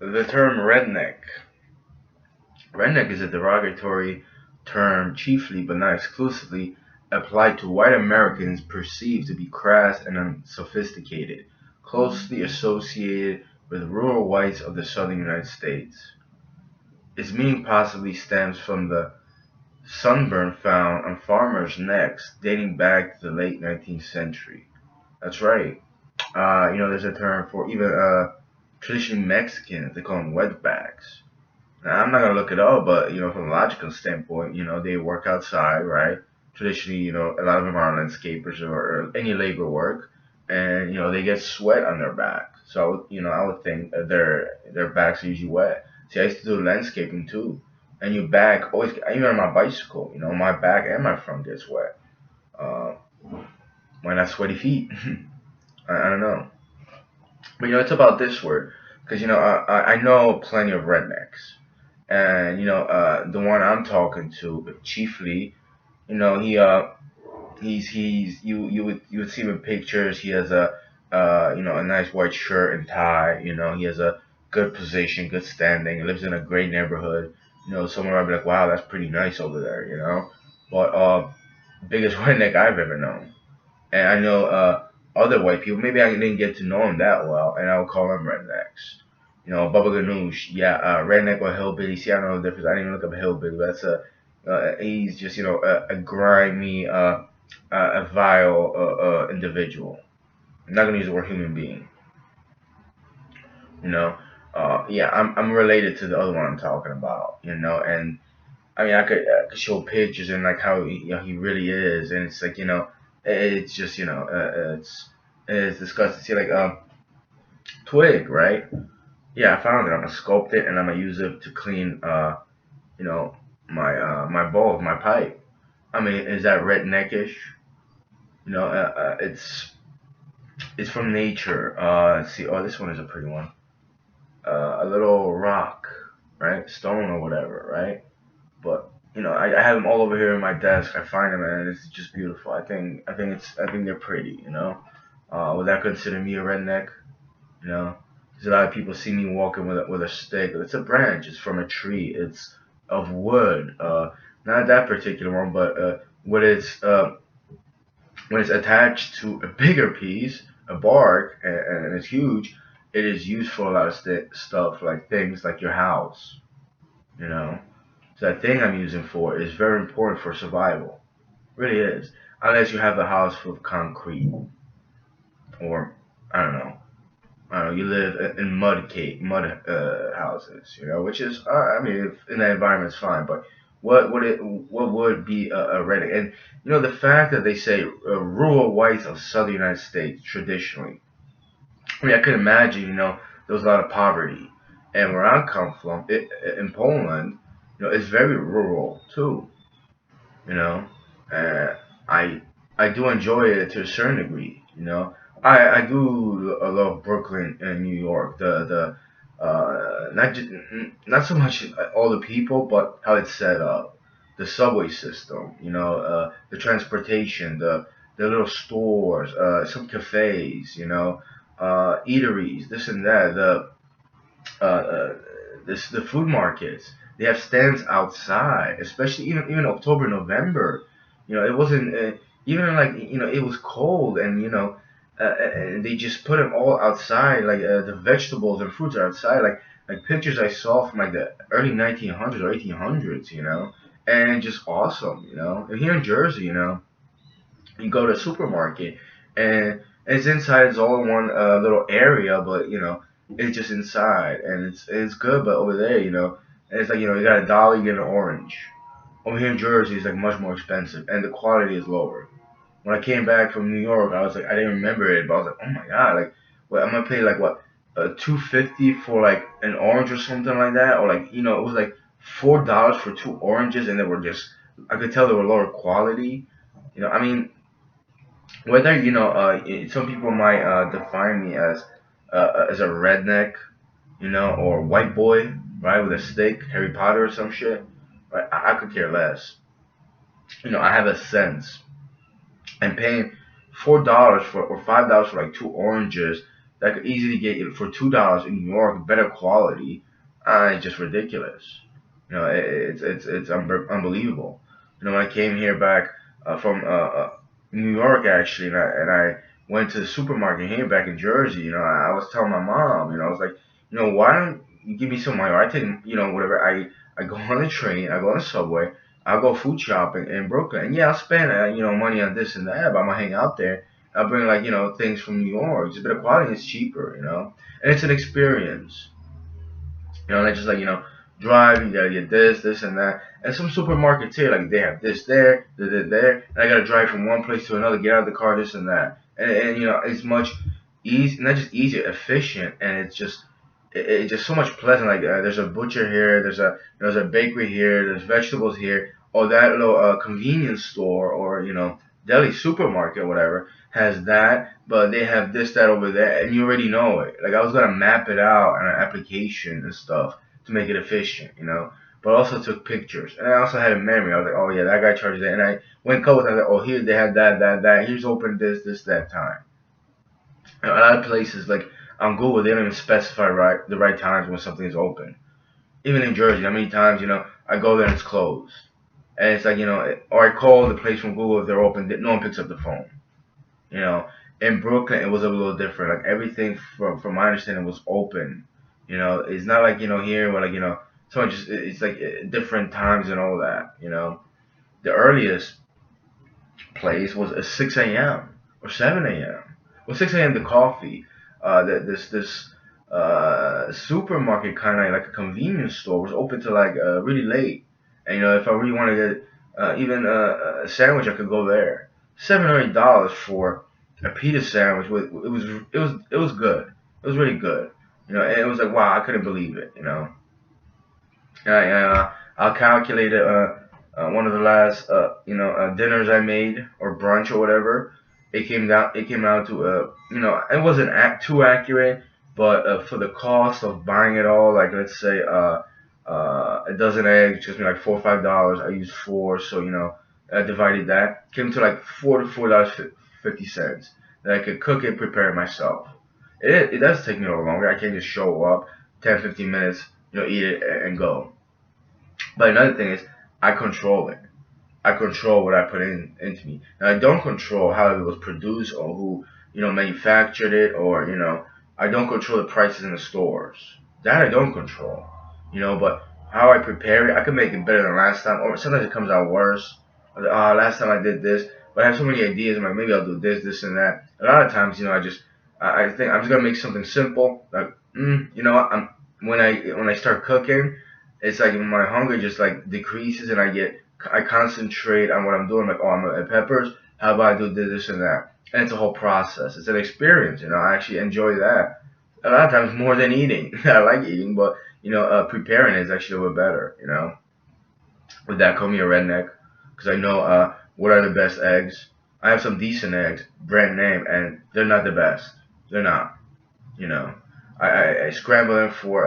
The term redneck. Redneck is a derogatory term chiefly, but not exclusively, applied to white Americans perceived to be crass and unsophisticated, closely associated with rural whites of the southern United States. Its meaning possibly stems from the sunburn found on farmers' necks dating back to the late 19th century. That's right. There's a term for even traditionally Mexicans, they call them wetbacks. Now, I'm not gonna look it up, but from a logical standpoint, they work outside, right? Traditionally, a lot of them are landscapers or any labor work, and they get sweat on their back. So, I would think their backs are usually wet. See, I used to do landscaping too, and your back always, even on my bicycle, my back and my front gets wet. Uh, why not sweaty feet? I don't know, but it's about this word because I know plenty of rednecks. And the one I'm talking to chiefly, he he's you would see him in pictures. He has a nice white shirt and tie. He has a good position, good standing. He lives in a great neighborhood. Somewhere I'd be like, wow, that's pretty nice over there. But biggest redneck I've ever known. And I know other white people. Maybe I didn't get to know them that well, and I would call them rednecks. Bubba Ganoush, yeah, redneck or hillbilly. See, I don't know the difference. I didn't even look up hillbilly. That's he's just a grimy, a vile individual. I'm not gonna use the word human being. You know, yeah, I'm related to the other one I'm talking about. And I mean, I could show pictures and like how he really is, and it's like it's just it's disgusting. See, like twig, right? Yeah, I found it. I'm gonna sculpt it and I'm gonna use it to clean you know my balls, my pipe. I mean, is that redneckish? It's from nature. Let's see. Oh, this one is a pretty one. A little rock, right? Stone or whatever, right? But I have them all over here in my desk. I find them and it's just beautiful. I think they're pretty. Would that consider me a redneck? You know, because a lot of people see me walking with a stick. It's a branch. It's from a tree. It's of wood. Not that particular one, but when it's attached to a bigger piece, a bark, and it's huge, it is used for a lot of stuff like things like your house. You know, so that thing I'm using for is very important for survival. Really is. Unless you have a house full of concrete, or I don't know, you live in mud houses, which is, I mean, if in that environment, it's fine. But what would be a redneck? And the fact that they say rural whites of southern United States traditionally. I mean, I could imagine, there was a lot of poverty, and where I come from, in Poland, it's very rural too. You know, uh, I I do enjoy it to a certain degree. I do love Brooklyn and New York. Not so much all the people, but how it's set up, the subway system. The transportation, the little stores, some cafes. Eateries, this and that. Uh, the food markets. They have stands outside, especially even October, November. It wasn't even like it was cold, and and they just put them all outside, like the vegetables and fruits are outside, like pictures I saw from like the early 1900s or 1800s, and just awesome, And here in Jersey, you go to a supermarket and it's inside. It's all in one little area, but it's just inside and it's good. But over there, it's like you got a dollar, you get an orange. Over here in Jersey, it's like much more expensive and the quality is lower. When I came back from New York, I was like, I didn't remember it, but I was like, oh my god, like, what I'm gonna pay like what, $2.50 for like an orange or something like that, or like it was like $4 for two oranges, and they were just, I could tell they were lower quality. I mean, whether some people might define me as a redneck, or white boy, right, with a stick, Harry Potter or some shit. Right, I could care less. I have a sense, and paying $4 for or $5 for like two oranges. that I could easily get it for $2 in New York, better quality, it's just ridiculous. It's unbelievable. When I came here back from New York actually, and I went to the supermarket here back in Jersey. I was telling my mom, I was like, why don't you give me some money? Or I take, whatever. I go on the train, I go on the subway, I'll go food shopping in Brooklyn, and yeah, I'll spend money on this and that, but I'm gonna hang out there. I'll bring like things from New York. It's a bit of quality, and it's cheaper, and it's an experience. Not just like, drive, you gotta get this and that. And some supermarkets here, like they have this there, and I gotta drive from one place to another, get out of the car, this and that. And it's much easy, not just easier, efficient, and it's just so much pleasant. Like there's a butcher here, there's a bakery here, there's vegetables here. Or that little convenience store or deli supermarket, or whatever, has that, but they have this, that over there, and you already know it. Like I was gonna map it out on an application and stuff to make it efficient. But I also took pictures, and I also had a memory. I was like, oh yeah, that guy charges that, and I went a couple times. Like, oh, here they had that. Here's open this, that time. A lot of places like on Google, they don't even specify the right times when something is open. Even in Jersey, how many times I go there and it's closed, and it's like or I call the place from Google if they're open. No one picks up the phone. You know, in Brooklyn, it was a little different. Like everything from my understanding was open. It's not like here where like someone just it's like different times and all that. The earliest place was at 6 a.m. or 7 a.m. Well, 6 a.m. the coffee. This supermarket kind of like a convenience store was open to like really late. And if I really want to get even a sandwich, I could go there. $7 or $8 for a pita sandwich. It was good. It was really good. And it was like wow, I couldn't believe it. I'll calculate it. One of the last dinners I made or brunch or whatever. It came out to it wasn't too accurate, but for the cost of buying it all, like let's say a dozen eggs cost me like $4 or $5. I used four, so I divided that. Came to like $4 to $4.50 that I could cook it, prepare it myself. It does take me a little longer. I can't just show up 10-15 minutes, eat it and go. But another thing is I control it. I control what I put into me. And I don't control how it was produced or who, manufactured it or, I don't control the prices in the stores. That I don't control. But how I prepare it, I can make it better than last time. Or sometimes it comes out worse. Last time I did this, but I have so many ideas. I'm like, maybe I'll do this, and that. A lot of times, I think I'm just gonna make something simple. Like, I'm when I start cooking, it's like my hunger just like decreases, and I concentrate on what I'm doing. Like, oh, I'm gonna add peppers. How about I do this and that? And it's a whole process. It's an experience. I actually enjoy that a lot of times more than eating. I like eating, but preparing is actually a little better. With that, call me a redneck because I know what are the best eggs. I have some decent eggs, brand name, and they're not the best. They're not. You know, I scramble them for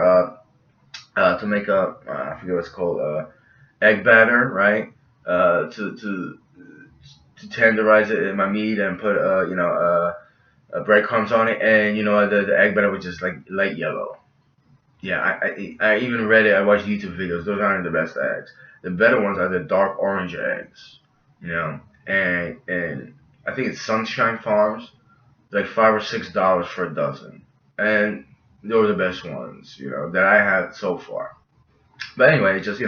to make a I forget what it's called egg batter, right? To tenderize it in my meat and put breadcrumbs on it, and the egg batter was just like light yellow. Yeah, I even read it. I watched YouTube videos. Those aren't the best eggs. The better ones are the dark orange eggs. And I think it's Sunshine Farms. Like $5 or $6 for a dozen, and those are the best ones that I had so far. But anyway, it's just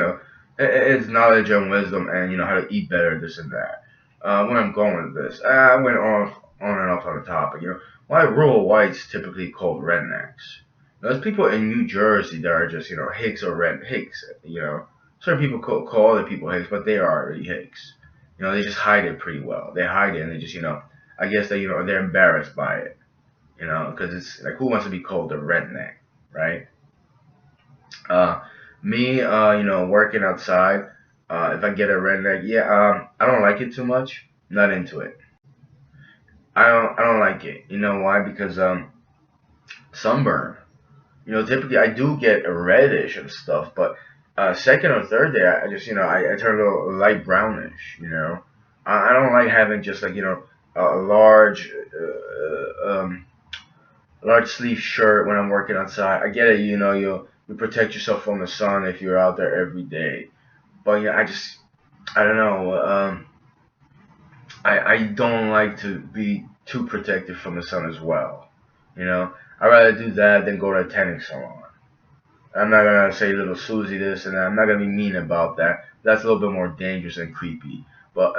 it's knowledge and wisdom, and how to eat better, this and that. Where I'm going with this, I went on and off on the topic. Why are rural whites typically called rednecks? There's people in New Jersey that are just Hicks or red Hicks. Certain people call other people Hicks, but they are already Hicks. They just hide it pretty well. They hide it, and they just I guess they they're embarrassed by it. Because it's like who wants to be called a redneck, right? Uh, Me, working outside, if I get a redneck, yeah, I don't like it too much. Not into it. I don't like it. You know why? Because sunburn. Typically I do get a reddish and stuff, but second or third day, I just I turn a little light brownish. I don't like having just like a large large sleeve shirt when I'm working outside. I get it, you protect yourself from the sun if you're out there every day. But I don't know. I don't like to be too protected from the sun as well. You know, I'd rather do that than go to a tanning salon. I'm not gonna say little Susie this and that. I'm not gonna be mean about that. That's a little bit more dangerous and creepy. But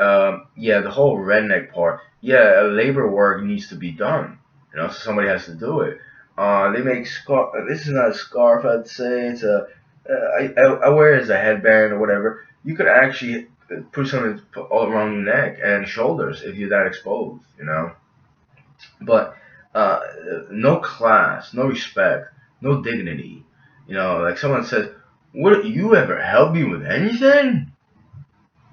yeah, the whole redneck part. Yeah, labor work needs to be done. So somebody has to do it. They make scarf. This is not a scarf. I'd say it's a. I wear it as a headband or whatever. You could actually put something all around your neck and shoulders if you're that exposed. But uh, no class, no respect, no dignity. Like someone says, "Would you ever help me with anything?"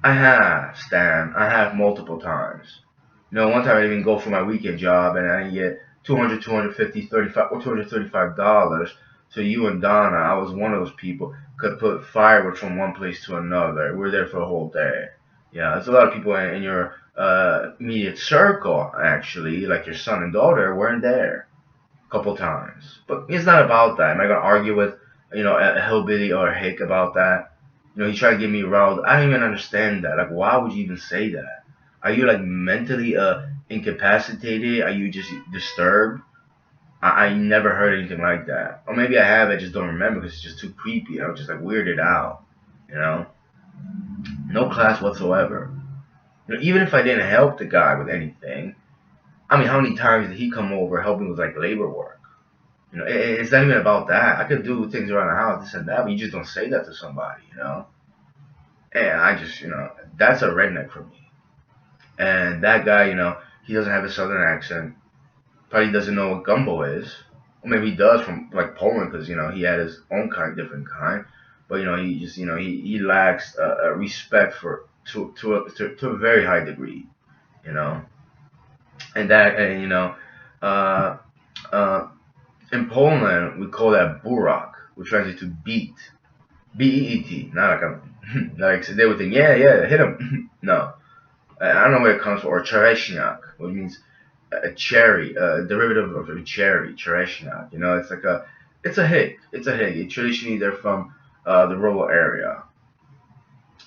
I have, Stan. I have multiple times. One time I didn't even go for my weekend job, and I didn't get 200, 250, 35, or $235. So you and Donna, I was one of those people, could put firewood from one place to another. We were there for a whole day. Yeah, there's a lot of people in your immediate circle, actually, like your son and daughter, weren't there a couple times. But it's not about that. Am I gonna argue with a hillbilly or a hick about that? He tried to get me riled. I don't even understand that. Like, why would you even say that? Are you like mentally incapacitated? Are you just disturbed? I never heard anything like that. Or maybe I have, I just don't remember because it's just too creepy. I was just like weirded out. You know, no class whatsoever. Even if I didn't help the guy with anything, I mean, how many times did he come over helping with like labor work? It's not even about that. I could do things around the house, this and that, but you just don't say that to somebody. And that's a redneck for me. And that guy, he doesn't have a southern accent. Probably doesn't know what gumbo is. Or maybe he does from like Poland because, he had his own kind, different kind. But, he just, he lacks respect to a very high degree, you know. Uh, uh, in Poland, we call that burak, which translates to beat. Beet, not like a like they would think, yeah, hit him. No, I don't know where it comes from. Or chereshniak, which means a cherry, a derivative of a cherry, chereshniak. It's a hick. It's a hick. Traditionally, they're from the rural area.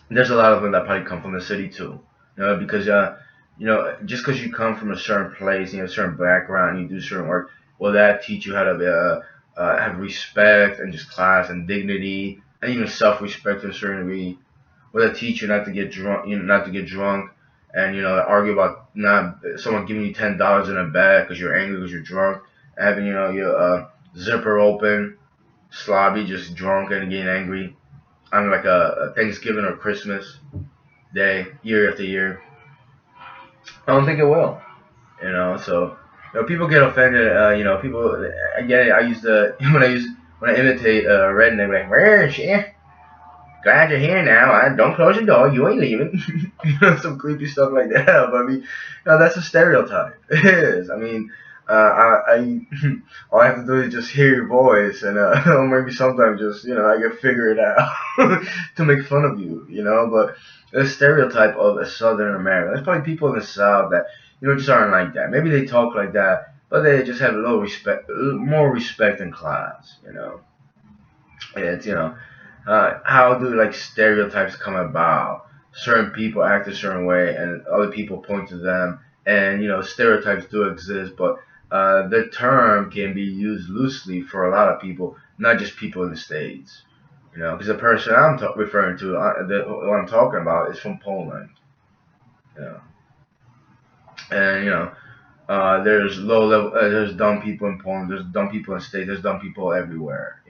There's a lot of them that probably come from the city too. Because just because you come from a certain place, a certain background, you do certain work, will that teach you how to have respect and just class and dignity and even self-respect to a certain degree? Will that teach you not to get drunk, not to get drunk, and argue about not someone giving you $10 in a bag because you're angry because you're drunk, having your zipper open, slobby, just drunk and getting angry on like a Thanksgiving or Christmas day, year after year? I don't think it will. So people get offended. People. I get it. I used to when I imitate redneck, like, where she? Glad you're here now. Don't close your door. You ain't leaving. Some creepy stuff like that. But I mean, that's a stereotype. It is. I mean, I all I have to do is just hear your voice, and or maybe sometimes just I can figure it out to make fun of you. But the stereotype of a Southern American. There's probably people in the South that just aren't like that. Maybe they talk like that, but they just have a little respect, more respect and class. It's how do like stereotypes come about? Certain people act a certain way, and other people point to them. And stereotypes do exist, but the term can be used loosely for a lot of people, not just people in the states. Because the person I'm referring to, what I'm talking about, is from Poland. You know, and there's low level, there's dumb people in Poland, there's dumb people in the States, there's dumb people everywhere.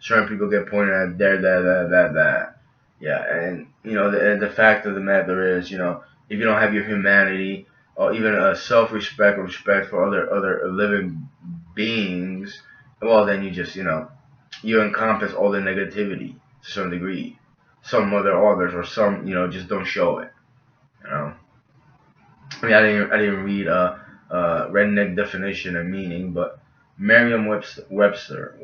Certain people get pointed at there, that. Yeah, and the fact of the matter is, if you don't have your humanity or even a self-respect or respect for other living beings, well, then you just you encompass all the negativity to some degree. Some other others, or some just don't show it. You know. I mean, I didn't read redneck definition and meaning, but Merriam-Webster,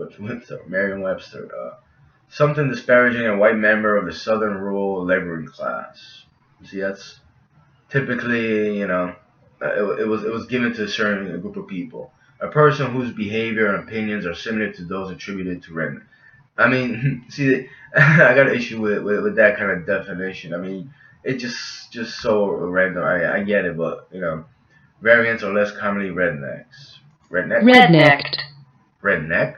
something disparaging a white member of the Southern rural laboring class. See, that's typically, it was given to a certain group of people, A person whose behavior and opinions are similar to those attributed to redneck. I mean, see, I got an issue with that kind of definition. I mean, it just so random. I get it, but variants are less commonly rednecks. Rednecked. Rednecked.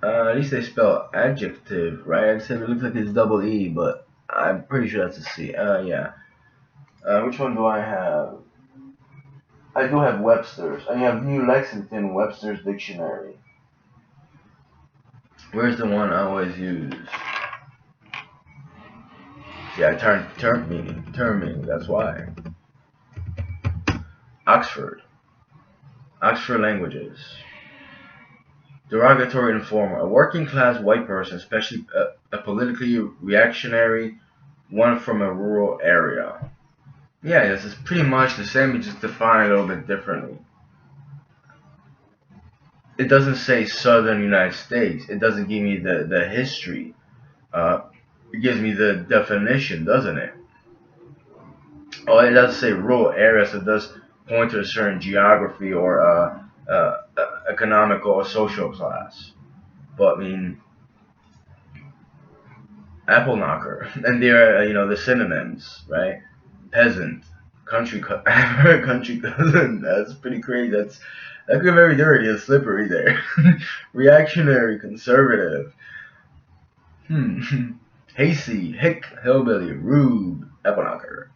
At least they spell adjective, right? Except it looks like it's double E, but I'm pretty sure that's a C. Yeah. Which one do I have? I do have Webster's. I have New Lexington Webster's Dictionary. Where's the one I always use? Yeah, term meaning. That's why. Oxford. Oxford Languages. Derogatory informer. A working class white person, especially a politically reactionary one from a rural area. Yeah, this is pretty much the same, it's just defined a little bit differently. It doesn't say Southern United States. It doesn't give me the history. Uh, it gives me the definition, doesn't it? Oh, it does say rural areas. So it does point to a certain geography or economical or social class. But I mean, apple knocker, and there are the synonyms, right? Peasant, country cousin. That's pretty crazy. That could be very dirty and slippery there. Reactionary, conservative. Hasty, hick, hillbilly, rude, apple knocker.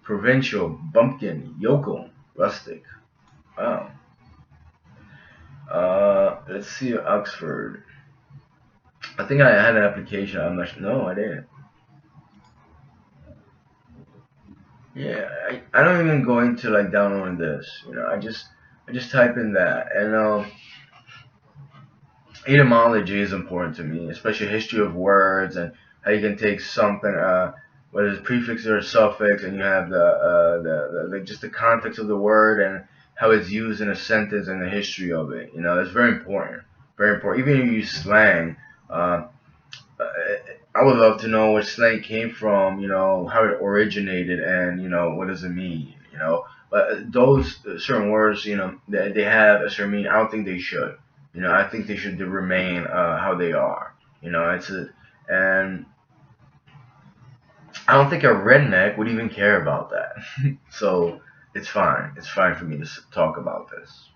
Provincial, bumpkin, yokel, rustic. Wow. Let's see Oxford. I think I had an application. I'm not sure. No, I didn't. Yeah, I don't even go into like downloading this. I just type in that, and etymology is important to me, especially history of words and how you can take something, whether it's prefix or suffix, and you have the just the context of the word and how it's used in a sentence and the history of it. That's very important. Very important. Even if you use slang, uh, I would love to know where slang came from, how it originated, and what does it mean, But those certain words, they have a certain meaning. I don't think they should. I think they should remain how they are. And I don't think a redneck would even care about that. So it's fine. It's fine for me to talk about this.